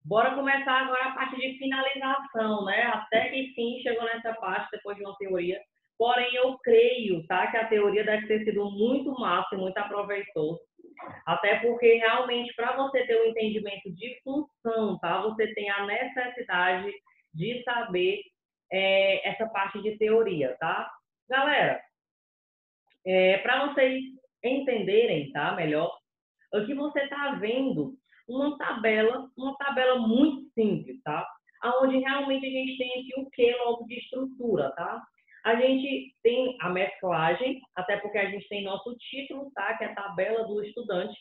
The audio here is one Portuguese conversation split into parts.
Bora começar agora a parte de finalização, né? Até que enfim chegou nessa parte depois de uma teoria. Porém, eu creio, tá, que a teoria deve ter sido muito massa e muito aproveitosa. Até porque realmente para você ter um entendimento de função, tá? Você tem a necessidade de saber essa parte de teoria, tá? Galera, para vocês entenderem, tá, melhor, aqui você está vendo uma tabela muito simples, tá? Onde realmente a gente tem aqui o que logo de estrutura, tá? A gente tem a mesclagem, até porque a gente tem nosso título, tá? Que é a tabela do estudante.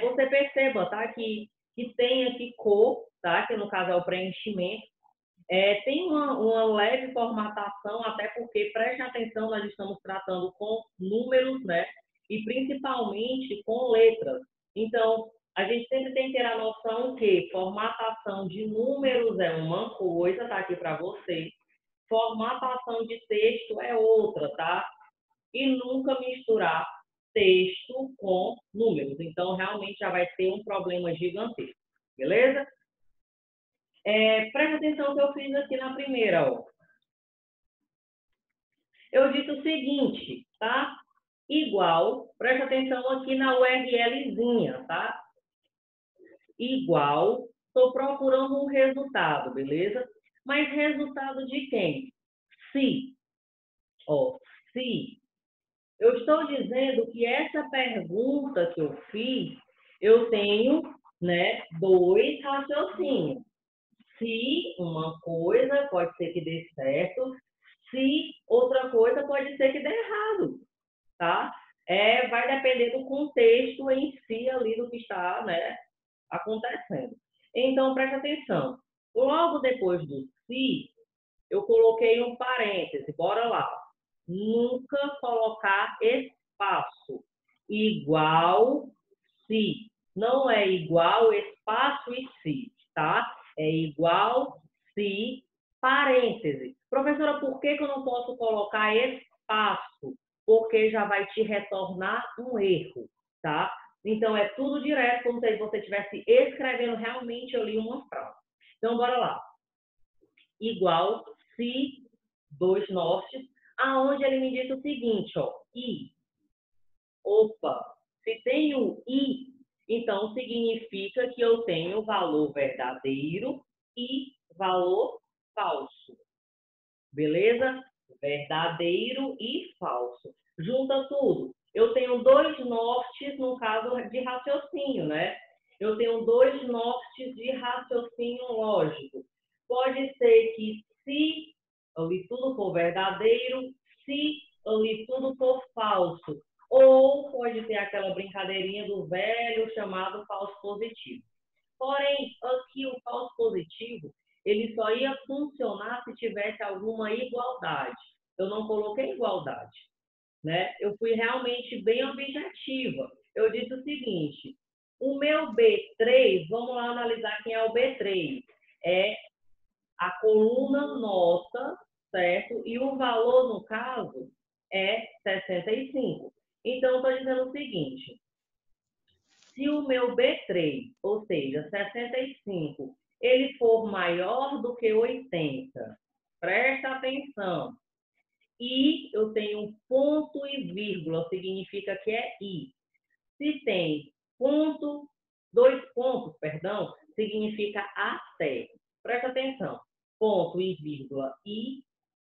Você perceba, tá? Que tem aqui cor, tá? Que no caso é o preenchimento. Tem uma leve formatação, até porque, preste atenção, nós estamos tratando com números, né? E principalmente com letras. Então, a gente sempre tem que ter a noção que formatação de números é uma coisa, tá aqui para você. Formatação de texto é outra, tá? E nunca misturar texto com números. Então, realmente já vai ter um problema gigantesco, beleza? Presta atenção no que eu fiz aqui na primeira, ó. Eu disse o seguinte, tá? Igual, presta atenção aqui na URLzinha, tá? Igual, estou procurando um resultado, beleza? Mas resultado de quem? Se. Ó, se. Eu estou dizendo que essa pergunta que eu fiz, eu tenho, né, dois raciocínios. Se uma coisa pode ser que dê certo, se outra coisa pode ser que dê errado, tá? Vai depender do contexto em si ali do que está, né, acontecendo. Então, preste atenção. Logo depois do se, eu coloquei um parêntese. Bora lá. Nunca colocar espaço. Igual se. Não é igual espaço e se, tá? É igual se, parêntese. Professora, por que eu não posso colocar espaço? Porque já vai te retornar um erro, tá? Então, é tudo direto, como se você estivesse escrevendo realmente ali uma frase. Então, bora lá. Igual se, dois nortes, aonde ele me disse o seguinte, ó, i. Opa, se tem o i, então significa que eu tenho valor verdadeiro e valor falso. Beleza? Verdadeiro e falso. Junta tudo. Eu tenho dois nortes no caso de raciocínio, né? Eu tenho dois nortes de raciocínio lógico. Pode ser que se ali tudo for verdadeiro, se ali tudo for falso. Ou pode ter aquela brincadeirinha do velho chamado falso positivo. Porém, aqui o falso positivo, ele só ia funcionar se tivesse alguma igualdade. Eu não coloquei igualdade, né? Eu fui realmente bem objetiva. Eu disse o seguinte, o meu B3, vamos lá analisar quem é o B3. É a coluna nossa, certo? E o valor, no caso, é 65. Então, estou dizendo o seguinte, se o meu B3, ou seja, 65, ele for maior do que 80, presta atenção, e eu tenho ponto e vírgula, significa que é i. Se tem ponto, dois pontos, perdão, significa até. Presta atenção, ponto e vírgula i,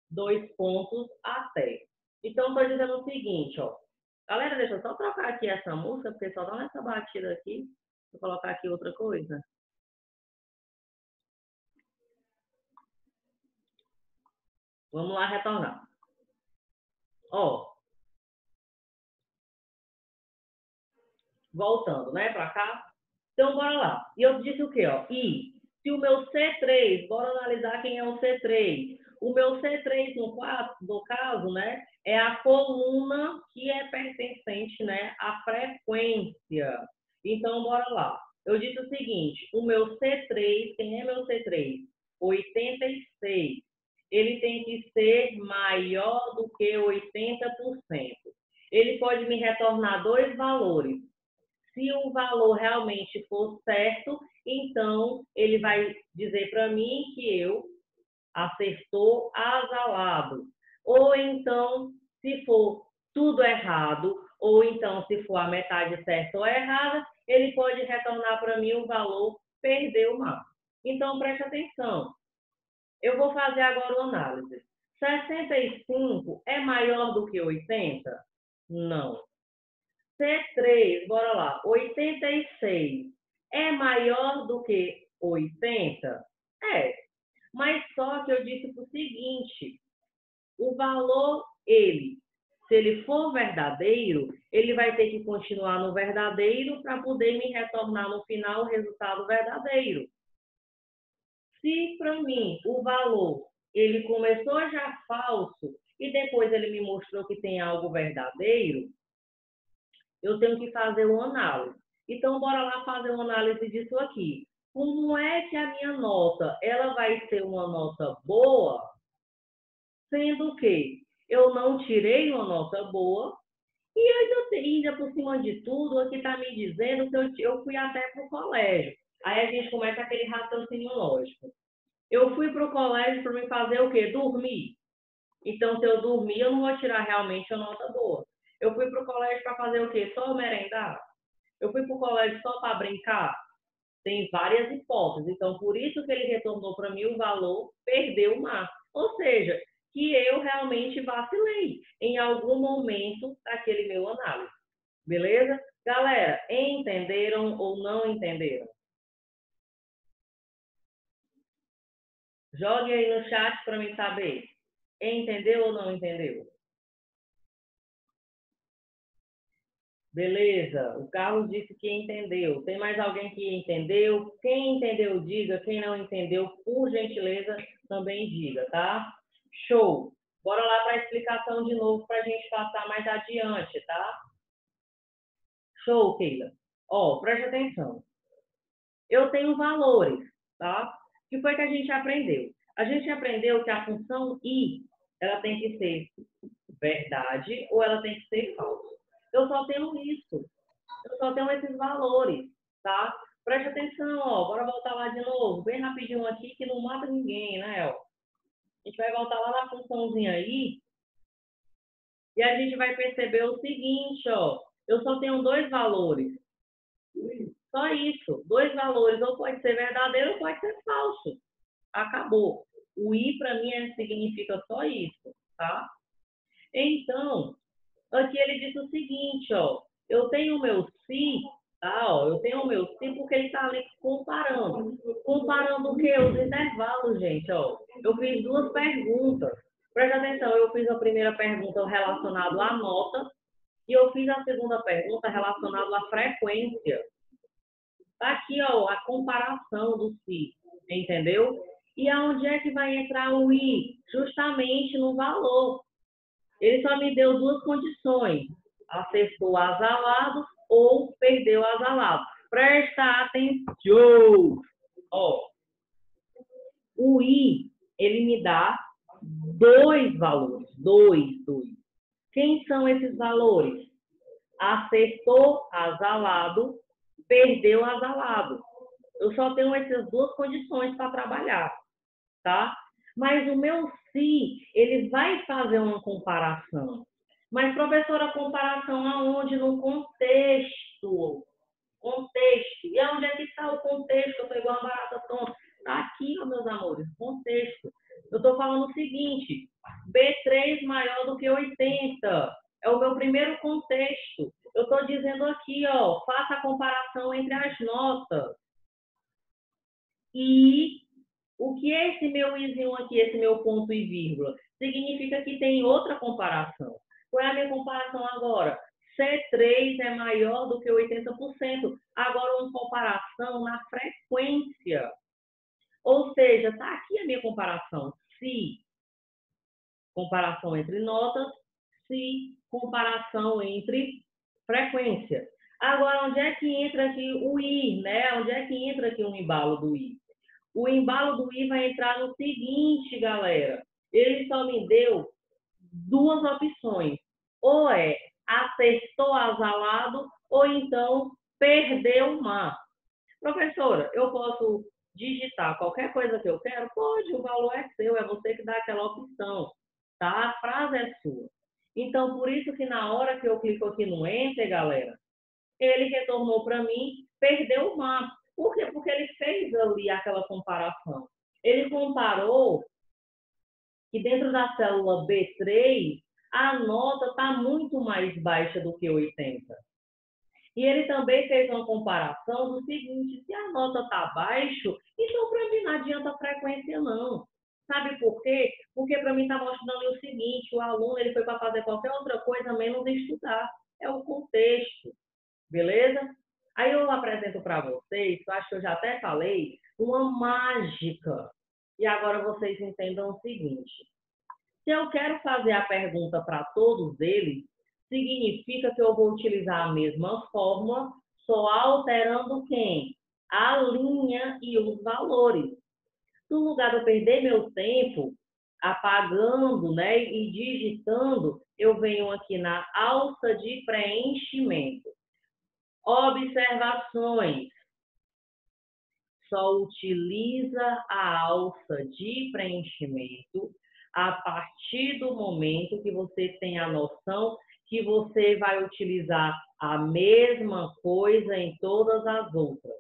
dois pontos até. Então, estou dizendo o seguinte, ó. Galera, deixa eu só trocar aqui essa música, porque só dá nessa batida aqui. Vou colocar aqui outra coisa. Vamos lá retornar. Ó. Voltando, né, para cá. Então, bora lá. E eu disse o quê, ó? E se o meu C3, bora analisar quem é o C3. O meu C3, no caso, né, é a coluna que é pertencente, né, à frequência. Então, bora lá. Eu disse o seguinte, o meu C3, quem é meu C3? 86. Ele tem que ser maior do que 80%. Ele pode me retornar dois valores. Se o valor realmente for certo, então ele vai dizer para mim que eu acertou azalado. Ou então, se for tudo errado, ou então se for a metade certa ou errada, ele pode retornar para mim o valor perdeu mais. Então, preste atenção. Eu vou fazer agora uma análise. 65 é maior do que 80? Não. C3, bora lá. 86 é maior do que 80? É. Mas só que eu disse o seguinte, o valor, se ele for verdadeiro, ele vai ter que continuar no verdadeiro para poder me retornar no final o resultado verdadeiro. Se para mim o valor, ele começou já falso e depois ele me mostrou que tem algo verdadeiro, eu tenho que fazer uma análise. Então, bora lá fazer uma análise disso aqui. Como é que a minha nota, ela vai ser uma nota boa, sendo que eu não tirei uma nota boa e ainda por cima de tudo, aqui está me dizendo que eu fui até para o colégio. Aí a gente começa aquele raciocínio lógico. Eu fui para o colégio para me fazer o quê? Dormir. Então, se eu dormir, eu não vou tirar realmente a nota boa. Eu fui para o colégio para fazer o quê? Só merendar? Eu fui para o colégio só para brincar? Tem várias hipóteses. Então, por isso que ele retornou para mim o valor, perdeu o mar. Ou seja, que eu realmente vacilei em algum momento daquele meu análise. Beleza? Galera, entenderam ou não entenderam? Jogue aí no chat para mim saber. Entendeu ou não entendeu? Beleza, o Carlos disse que entendeu. Tem mais alguém que entendeu? Quem entendeu, diga. Quem não entendeu, por gentileza, também diga, tá? Show! Bora lá para a explicação de novo para a gente passar mais adiante, tá? Show, Keila. Ó, preste atenção. Eu tenho valores, tá? O que foi que a gente aprendeu? A gente aprendeu que a função i, ela tem que ser verdade ou ela tem que ser falso. Eu só tenho isso. Eu só tenho esses valores, tá? Preste atenção, ó. Bora voltar lá de novo, bem rapidinho aqui, que não mata ninguém, né, ó? A gente vai voltar lá na funçãozinha aí e a gente vai perceber o seguinte, ó. Eu só tenho dois valores. Só isso. Dois valores. Ou pode ser verdadeiro ou pode ser falso. Acabou. O i, para mim, significa só isso, tá? Então, aqui ele diz o seguinte, ó. Eu tenho o meu si, tá? Ó, eu tenho o meu si porque ele está ali comparando. Comparando o quê? Os intervalos, gente, ó. Eu fiz duas perguntas. Presta atenção, eu fiz a primeira pergunta relacionada à nota e eu fiz a segunda pergunta relacionada à frequência. Tá aqui, ó, a comparação do si, entendeu? E aonde é que vai entrar o i? Justamente no valor. Ele só me deu duas condições. Acertou azalado ou perdeu azalado. Presta atenção. Ó, o i, ele me dá dois valores. Dois. Quem são esses valores? Acertou azalado, perdeu azalado. Eu só tenho essas duas condições para trabalhar, tá? Mas o meu si, ele vai fazer uma comparação. Mas, professora, comparação aonde? No contexto. Contexto. E aonde é que está o contexto? Eu estou igual a barata tonta. Está aqui, ó, meus amores, contexto. Eu estou falando o seguinte, B3 maior do que 80. É o meu primeiro contexto. Eu estou dizendo aqui, ó, faça a comparação entre as notas. E o que é esse meu izinho aqui, esse meu ponto e vírgula? Significa que tem outra comparação. Qual é a minha comparação agora? C3 é maior do que 80%. Agora, uma comparação na frequência. Ou seja, está aqui a minha comparação. Se, comparação entre notas. Se, comparação entre frequência. Agora, onde é que entra aqui o i, né? Onde é que entra aqui o embalo do i? O embalo do i vai entrar no seguinte, galera. Ele só me deu duas opções. Ou acertou azalado, ou então perdeu mar. Professora, eu posso digitar qualquer coisa que eu quero? Pode, o valor é seu, é você que dá aquela opção, tá? A frase é sua. Então, por isso que na hora que eu clico aqui no Enter, galera, ele retornou para mim, perdeu o mapa. Por quê? Porque ele fez ali aquela comparação. Ele comparou que dentro da célula B3, a nota está muito mais baixa do que 80. E ele também fez uma comparação do seguinte, se a nota está abaixo, então para mim não adianta a frequência não. Sabe por quê? Porque para mim está mostrando o seguinte, o aluno ele foi para fazer qualquer outra coisa menos estudar. É o contexto, beleza? Aí eu apresento para vocês, eu acho que eu já até falei, uma mágica. E agora vocês entendam o seguinte. Se eu quero fazer a pergunta para todos eles, significa que eu vou utilizar a mesma fórmula, só alterando quem? A linha e os valores. No lugar de eu perder meu tempo apagando, né, e digitando, eu venho aqui na alça de preenchimento. Observações. Só utiliza a alça de preenchimento a partir do momento que você tem a noção que você vai utilizar a mesma coisa em todas as outras.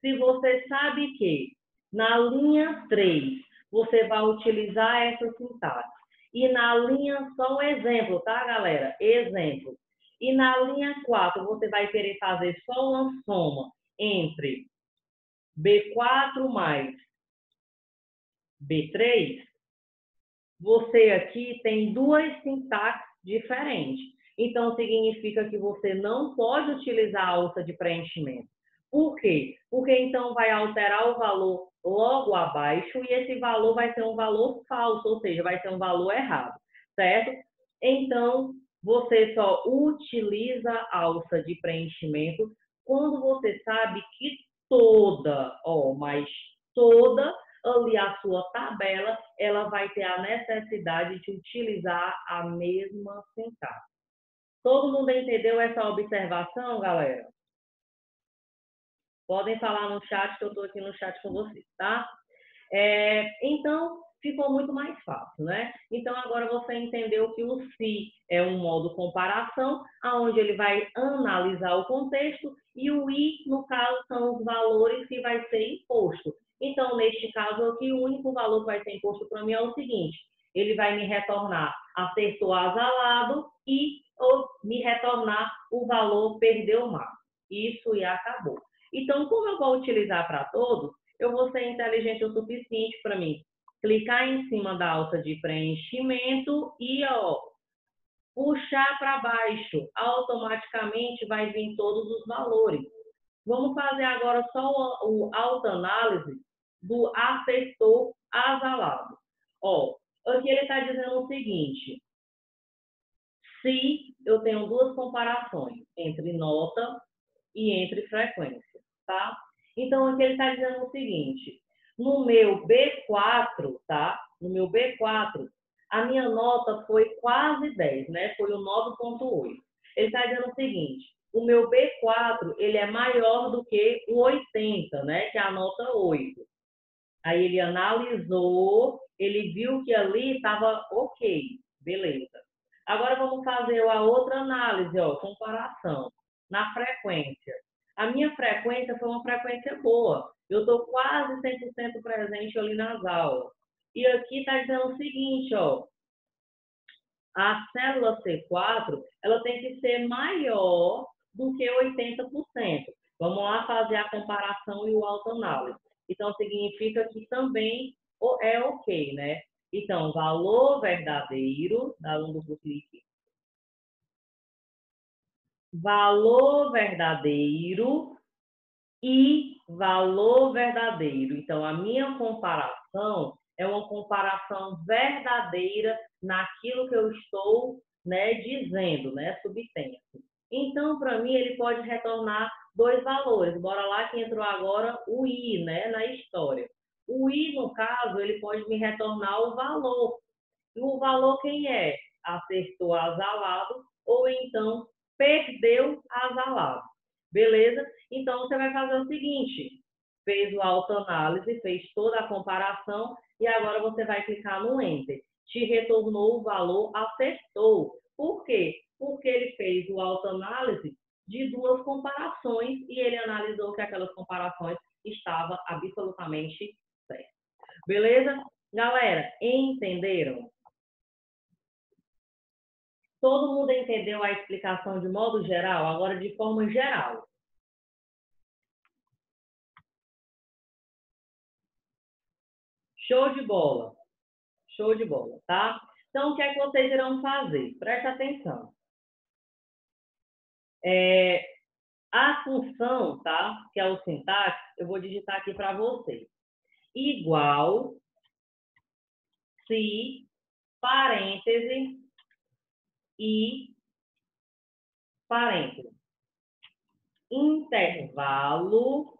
Se você sabe que na linha 3 você vai utilizar essa sintaxe e na linha, só um exemplo, tá, galera? Exemplo. E na linha 4 você vai querer fazer só uma soma entre B4 mais B3, você aqui tem duas sintaxes diferentes. Então, significa que você não pode utilizar a alça de preenchimento. Por quê? Porque então vai alterar o valor logo abaixo e esse valor vai ser um valor falso, ou seja, vai ser um valor errado, certo? Então, você só utiliza a alça de preenchimento quando você sabe que toda, mas toda ali a sua tabela, ela vai ter a necessidade de utilizar a mesma sintaxe. Todo mundo entendeu essa observação, galera? Podem falar no chat, que eu estou aqui no chat com vocês, tá? Então, ficou muito mais fácil, né? Então, agora você entendeu que o se é um modo comparação, onde ele vai analisar o contexto, e o i, no caso, são os valores que vai ser imposto. Então, neste caso aqui, o único valor que vai ser imposto para mim é o seguinte, ele vai me retornar acertou azalado ou me retornar o valor perdeu o mar. Isso e acabou. Então, como eu vou utilizar para todos, eu vou ser inteligente o suficiente para mim clicar em cima da alça de preenchimento e puxar para baixo. Automaticamente vai vir todos os valores. Vamos fazer agora só o autoanálise do acertou azalado. Aqui ele está dizendo o seguinte, se eu tenho duas comparações entre nota e entre frequência, tá? Então, aqui ele está dizendo o seguinte, no meu B4, tá? No meu B4, a minha nota foi quase 10, né? Foi o 9,8. Ele está dizendo o seguinte, o meu B4, ele é maior do que o 80, né? Que é a nota 8. Aí ele analisou, ele viu que ali estava ok, beleza. Agora vamos fazer a outra análise, comparação, na frequência. A minha frequência foi uma frequência boa. Eu estou quase 100% presente ali nas aulas. E aqui está dizendo o seguinte, a célula C4, ela tem que ser maior do que 80%. Vamos lá fazer a comparação e o autoanálise. Então, significa que também é ok, né? Então, valor verdadeiro, dá um duplo clique. Valor verdadeiro e valor verdadeiro. Então, a minha comparação é uma comparação verdadeira naquilo que eu estou, né, dizendo, né, subtenso. Então, para mim, ele pode retornar dois valores. Bora lá que entrou agora o i, né, na história. O i, no caso, ele pode me retornar o valor. E o valor quem é? Acertou azalado ou então perdeu azalado. Beleza? Então, você vai fazer o seguinte, fez o autoanálise, fez toda a comparação e agora você vai clicar no Enter. Te retornou o valor, acertou. Por quê? Porque ele fez o autoanálise de duas comparações e ele analisou que aquelas comparações estavam absolutamente certas. Beleza? Galera, entenderam? Todo mundo entendeu a explicação de modo geral? Agora, de forma geral. Show de bola. Show de bola, tá? Então, o que é que vocês irão fazer? Presta atenção. A função, tá? Que é o sintaxe, eu vou digitar aqui para vocês. Igual, se, parêntese e parêntese. Intervalo,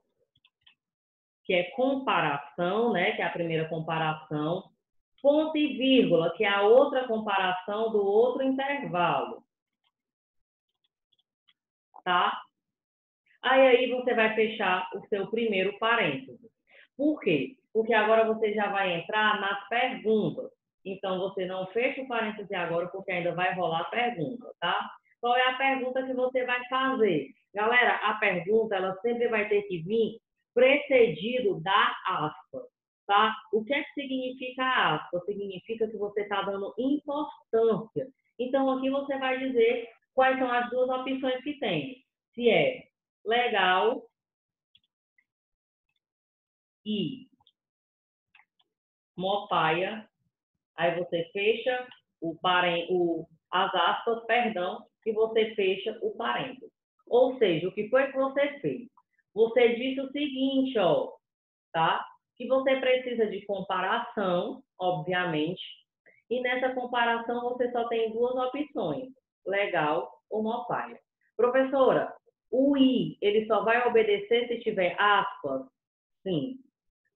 que é comparação, né? Que é a primeira comparação. Ponto e vírgula, que é a outra comparação do outro intervalo. Tá? Aí você vai fechar o seu primeiro parêntese. Por quê? Porque agora você já vai entrar nas perguntas. Então, você não fecha o parêntese agora, porque ainda vai rolar a pergunta, tá? Qual é a pergunta que você vai fazer? Galera, a pergunta, ela sempre vai ter que vir precedido da aspa, tá? O que é que significa a aspa? Significa que você está dando importância. Então, aqui você vai dizer quais são as duas opções que tem. Se é legal e mopaia, aí você fecha as aspas, perdão, e você fecha o parênteses. Ou seja, o que foi que você fez? Você disse o seguinte, ó, tá? Que você precisa de comparação, obviamente, e nessa comparação você só tem duas opções, legal ou mopaia. Professora, o I, ele só vai obedecer se tiver aspas? Sim.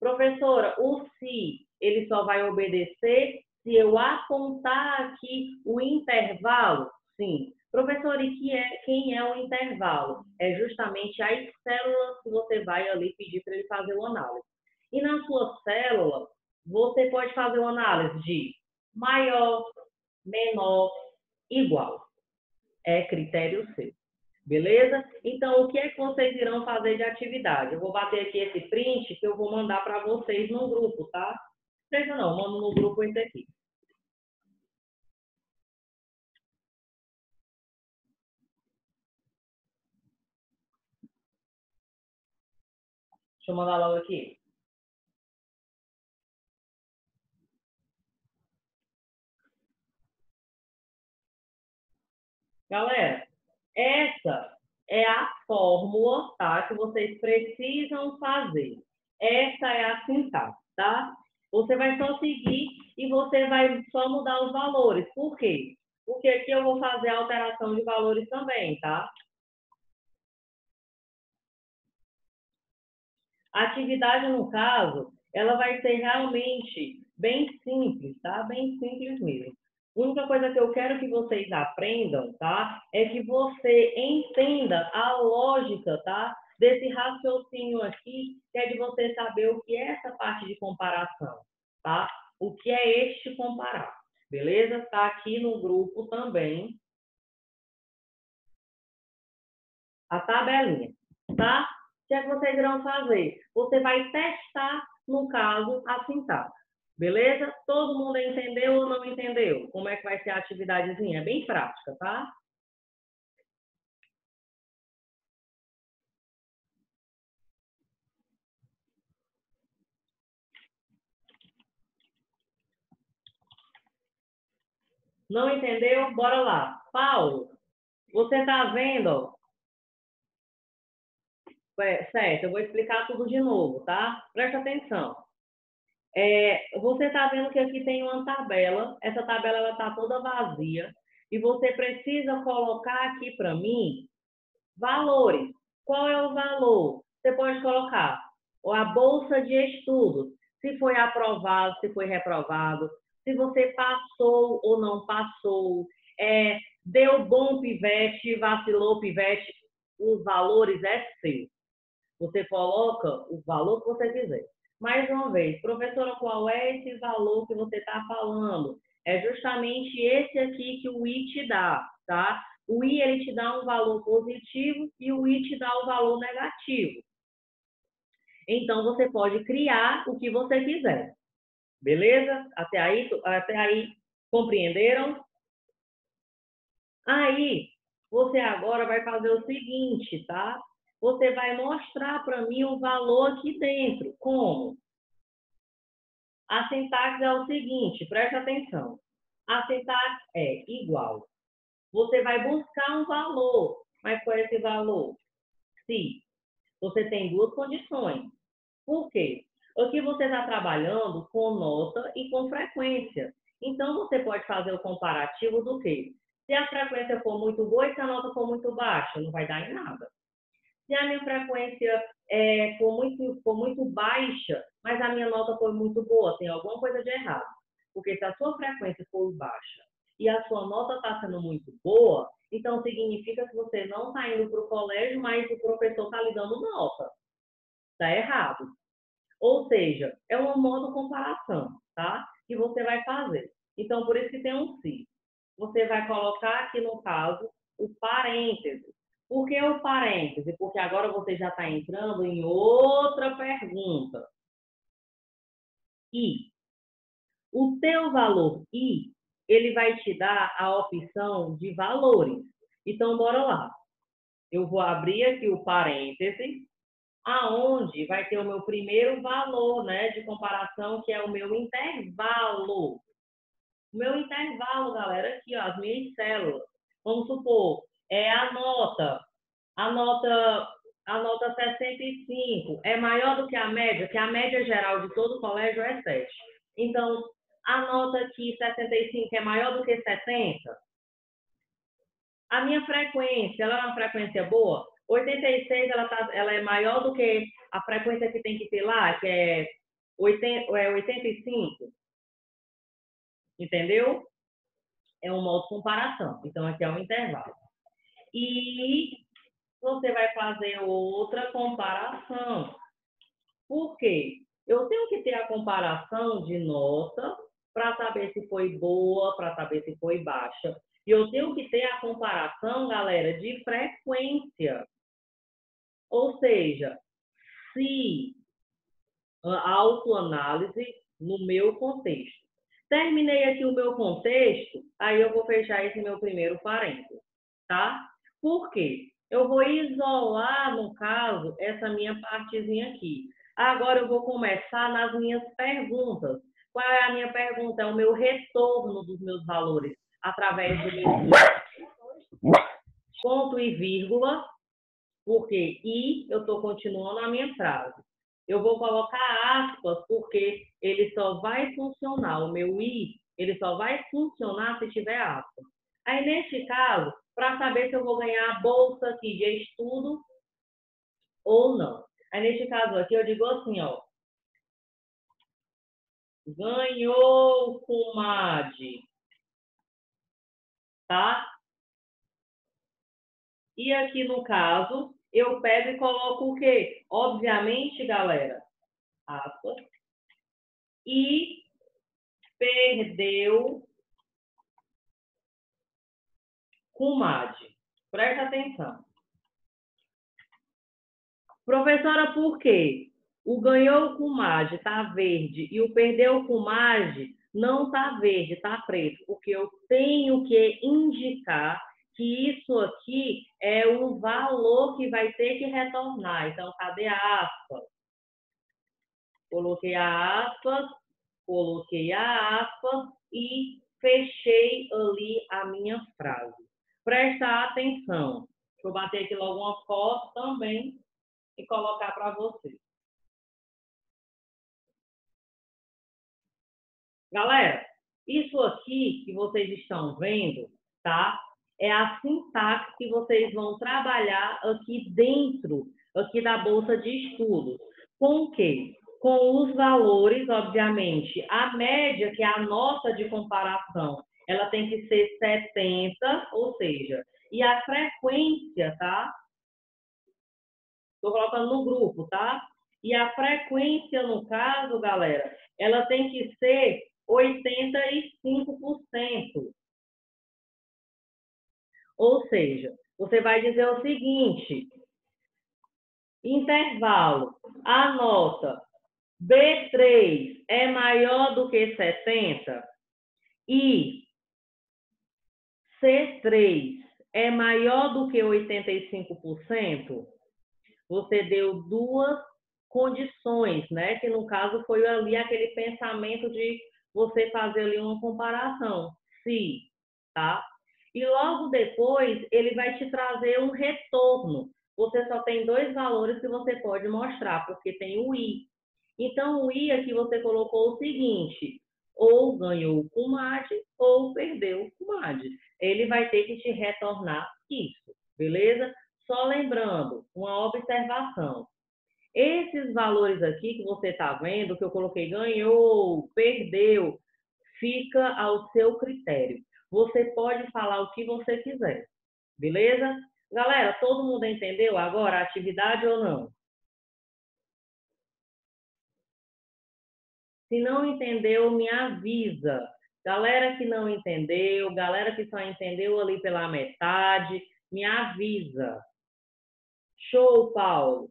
Professora, o se, ele só vai obedecer se eu apontar aqui o intervalo? Sim. Professora, e quem é o intervalo? É justamente as células que você vai ali pedir para ele fazer o análise. E na sua célula, você pode fazer uma análise de maior, menor, igual. É critério seu. Beleza? Então, o que é que vocês irão fazer de atividade? Eu vou bater aqui esse print que eu vou mandar para vocês no grupo, tá? Seja não, mando no grupo esse aqui. Deixa eu mandar logo aqui. Galera, essa é a fórmula, tá? Que vocês precisam fazer. Essa é a sintaxe, tá? Você vai só seguir e você vai só mudar os valores. Por quê? Porque aqui eu vou fazer a alteração de valores também, tá? A atividade, no caso, ela vai ser realmente bem simples, tá? Bem simples mesmo. A única coisa que eu quero que vocês aprendam, tá? É que você entenda a lógica, tá? Desse raciocínio aqui, que é de você saber o que é essa parte de comparação, tá? O que é este comparar, beleza? Tá aqui no grupo também a tabelinha, tá? O que é que vocês irão fazer? Você vai testar, no caso, a sintaxe. Beleza? Todo mundo entendeu ou não entendeu? Como é que vai ser a atividadezinha? É bem prática, tá? Não entendeu? Bora lá. Paulo, você está vendo? Certo, eu vou explicar tudo de novo, tá? Presta atenção. Você está vendo que aqui tem uma tabela. Essa tabela está toda vazia. E você precisa colocar aqui para mim valores. Qual é o valor? Você pode colocar a bolsa de estudos, se foi aprovado, se foi reprovado, se você passou ou não passou, deu bom pivete, vacilou pivete. os valores é seu. Você coloca o valor que você quiser. Mais uma vez, professora, qual é esse valor que você está falando? É justamente esse aqui que o I te dá, tá? O I, ele te dá um valor positivo e o I te dá o valor negativo. Então, você pode criar o que você quiser. Beleza? Até aí compreenderam? Aí, você agora vai fazer o seguinte, tá? Você vai mostrar para mim o valor aqui dentro. Como? A sintaxe é o seguinte, preste atenção. A sintaxe é igual. Você vai buscar um valor. Mas qual é esse valor? Se você tem duas condições. Por quê? Aqui você está trabalhando com nota e com frequência. Então, você pode fazer o comparativo do quê? Se a frequência for muito boa e se a nota for muito baixa, não vai dar em nada. Se a minha frequência for muito baixa, mas a minha nota foi muito boa, tem alguma coisa de errado. Porque se a sua frequência for baixa e a sua nota está sendo muito boa, então significa que você não está indo para o colégio, mas o professor está lhe dando nota. Está errado. Ou seja, é um modo comparação, tá? Que você vai fazer. Então, por isso que tem um se. Você vai colocar aqui, no caso, o parêntese. Por que o parêntese? Porque agora você já está entrando em outra pergunta. I. O teu valor I, ele vai te dar a opção de valores. Então, bora lá. Eu vou abrir aqui o parêntese, aonde vai ter o meu primeiro valor, né, de comparação, que é o meu intervalo. O meu intervalo, galera, aqui, ó, as minhas células. Vamos supor, é a nota 65 é maior do que a média, que a média geral de todo o colégio é 7. Então, a nota aqui, 65, é maior do que 70? A minha frequência, ela é uma frequência boa? 86, ela é maior do que a frequência que tem que ter lá, que é 85. Entendeu? É um modo de comparação. Então, aqui é um intervalo. E você vai fazer outra comparação. Por quê? Eu tenho que ter a comparação de nota para saber se foi boa, para saber se foi baixa. E eu tenho que ter a comparação, galera, de frequência. Ou seja, se a autoanálise no meu contexto. Terminei aqui o meu contexto, aí eu vou fechar esse meu primeiro parênteses, tá? Por quê? Eu vou isolar, no caso, essa minha partezinha aqui. Agora eu vou começar nas minhas perguntas. Qual é a minha pergunta? É o meu retorno dos meus valores através do meu ponto e vírgula, porque e eu estou continuando a minha frase. Eu vou colocar aspas, porque ele só vai funcionar, o meu i, ele só vai funcionar se tiver aspas. Aí, neste caso, para saber se eu vou ganhar a bolsa aqui de estudo ou não. Aí, neste caso aqui, eu digo assim, ó. Ganhou, comadre. Tá? E aqui, no caso, eu pego e coloco o quê? Obviamente, galera, aspas, e perdeu comadre. Presta atenção. Professora, por quê? O ganhou comadre está verde e o perdeu comadre não está verde, está preto. Porque eu tenho que indicar que isso aqui é um valor que vai ter que retornar. Então, cadê a aspas? Coloquei a aspas e fechei ali a minha frase. Presta atenção. Deixa eu bater aqui logo uma foto também e colocar para vocês. Galera, isso aqui que vocês estão vendo, tá? É a sintaxe que vocês vão trabalhar aqui dentro, aqui da bolsa de estudos. Com o quê? Com os valores, obviamente. A média, que é a nota de comparação, ela tem que ser 70, ou seja, e a frequência, tá? Estou colocando no grupo, tá? E a frequência, no caso, galera, ela tem que ser 85%. Ou seja, você vai dizer o seguinte: intervalo, a nota B3 é maior do que 70 e C3 é maior do que 85%, você deu duas condições, né? Que no caso foi ali aquele pensamento de você fazer ali uma comparação, se, tá? E logo depois ele vai te trazer um retorno. Você só tem dois valores que você pode mostrar, porque tem o i. Então o i aqui você colocou o seguinte: ou ganhou com MAD ou perdeu com MAD. Ele vai ter que te retornar isso, beleza? Só lembrando, uma observação. Esses valores aqui que você está vendo, que eu coloquei ganhou, perdeu, fica ao seu critério. Você pode falar o que você quiser, beleza? Galera, todo mundo entendeu agora a atividade ou não? Se não entendeu, me avisa. Galera que não entendeu, galera que só entendeu ali pela metade, me avisa. Show, Paulo.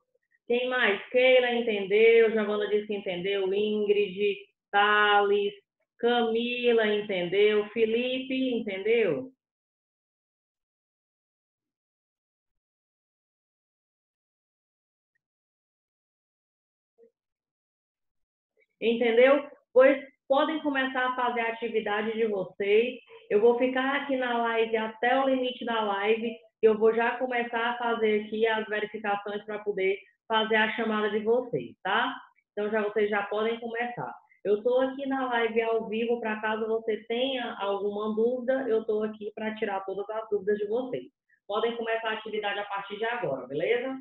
Quem mais? Keila entendeu, Giovana disse que entendeu, Ingrid, Thales, Camila entendeu, Felipe entendeu? Entendeu? Pois podem começar a fazer a atividade de vocês. Eu vou ficar aqui na live até o limite da live. Eu vou já começar a fazer aqui as verificações para poder fazer a chamada de vocês, tá? Então vocês já podem começar. Eu estou aqui na live ao vivo para caso você tenha alguma dúvida, eu estou aqui para tirar todas as dúvidas de vocês. Podem começar a atividade a partir de agora, beleza?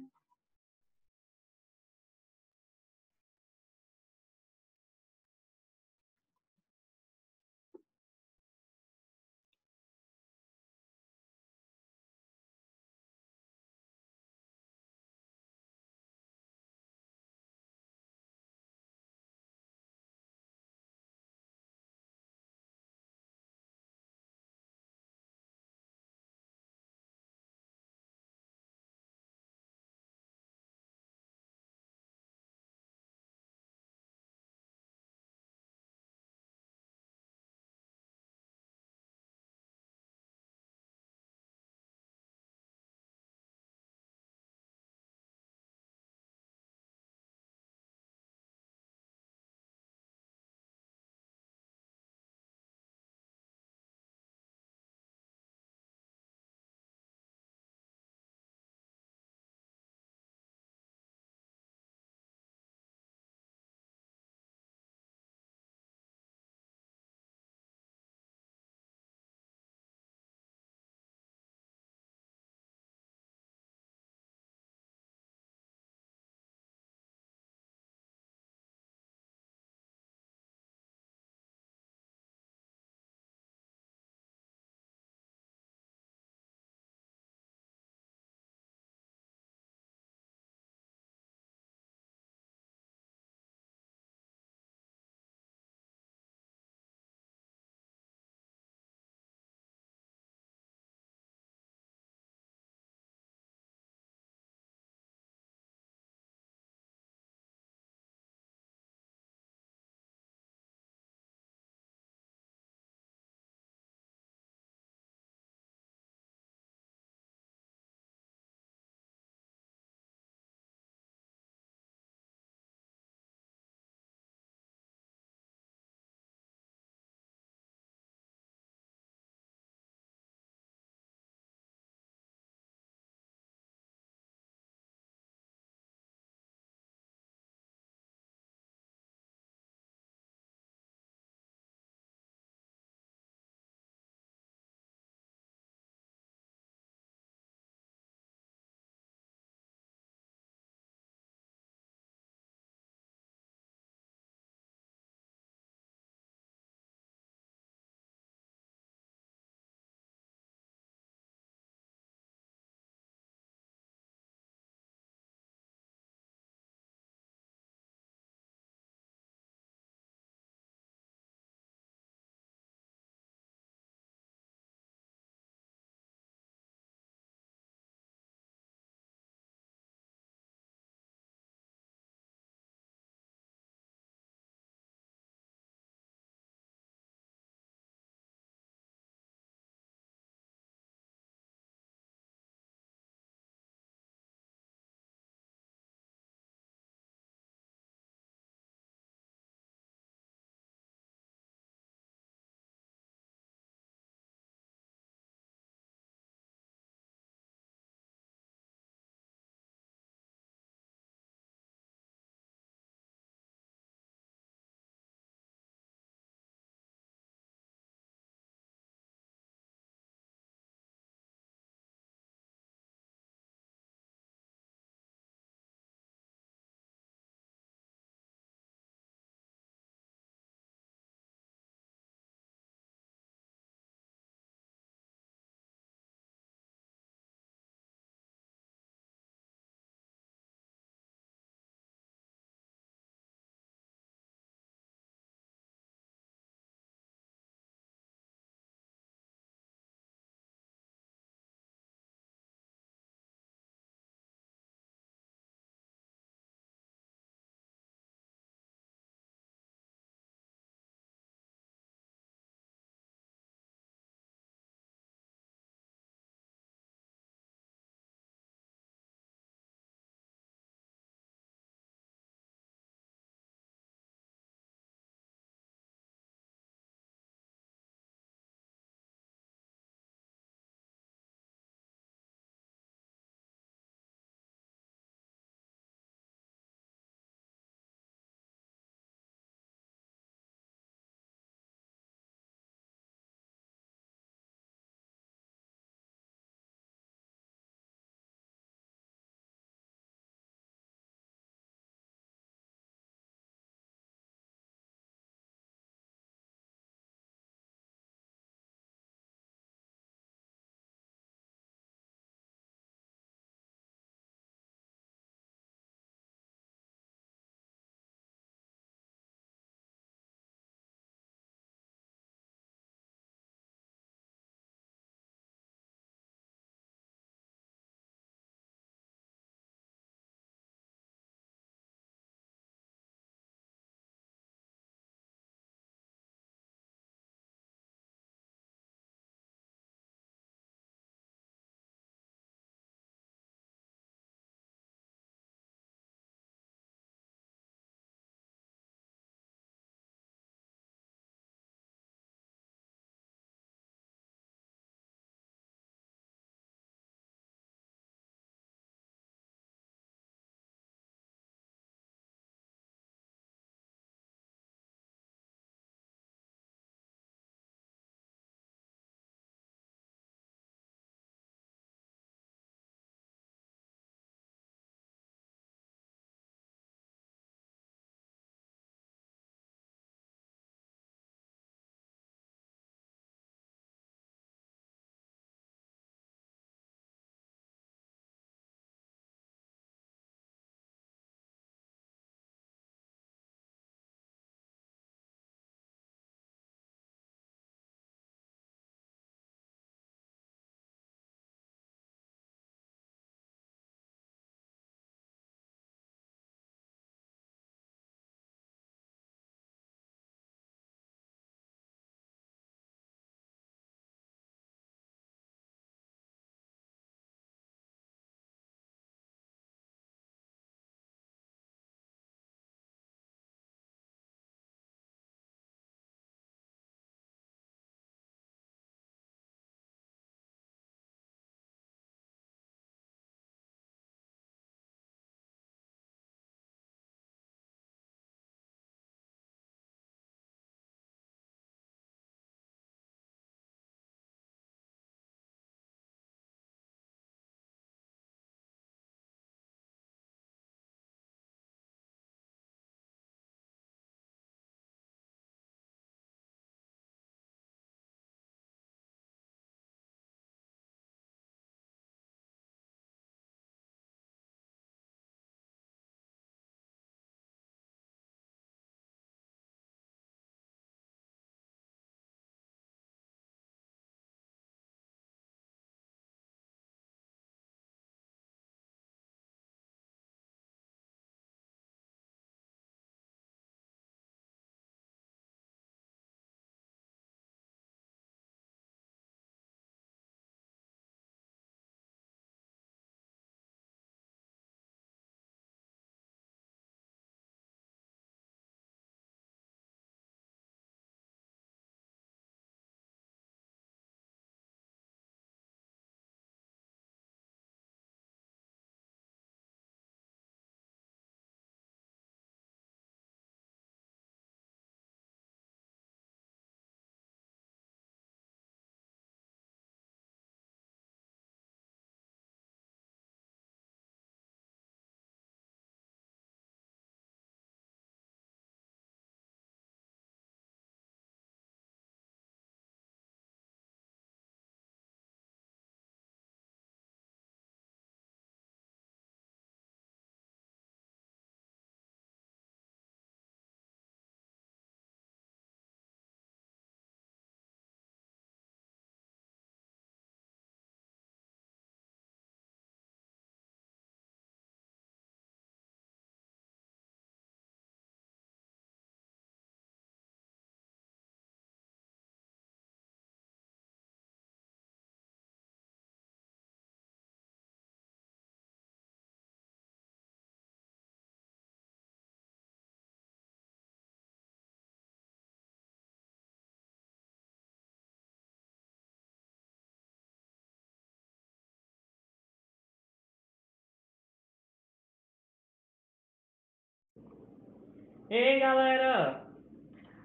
Ei, galera!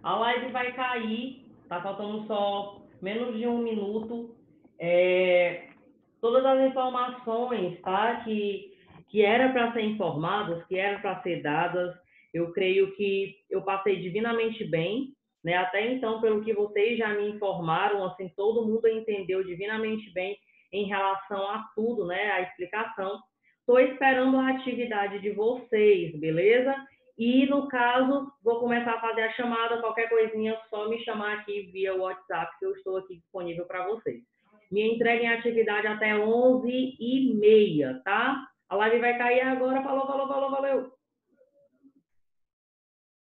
A live vai cair, tá faltando só menos de 1 minuto. Todas as informações, tá? Que era para ser informadas, que eram para ser dadas, eu creio que eu passei divinamente bem, né? Até então, pelo que vocês já me informaram, assim, todo mundo entendeu divinamente bem em relação a tudo, né? A explicação. Estou esperando a atividade de vocês, beleza? E, no caso, vou começar a fazer a chamada, qualquer coisinha, só me chamar aqui via WhatsApp, que eu estou aqui disponível para vocês. Me entreguem a atividade até 11h30, tá? A live vai cair agora. Falou, falou, falou, valeu!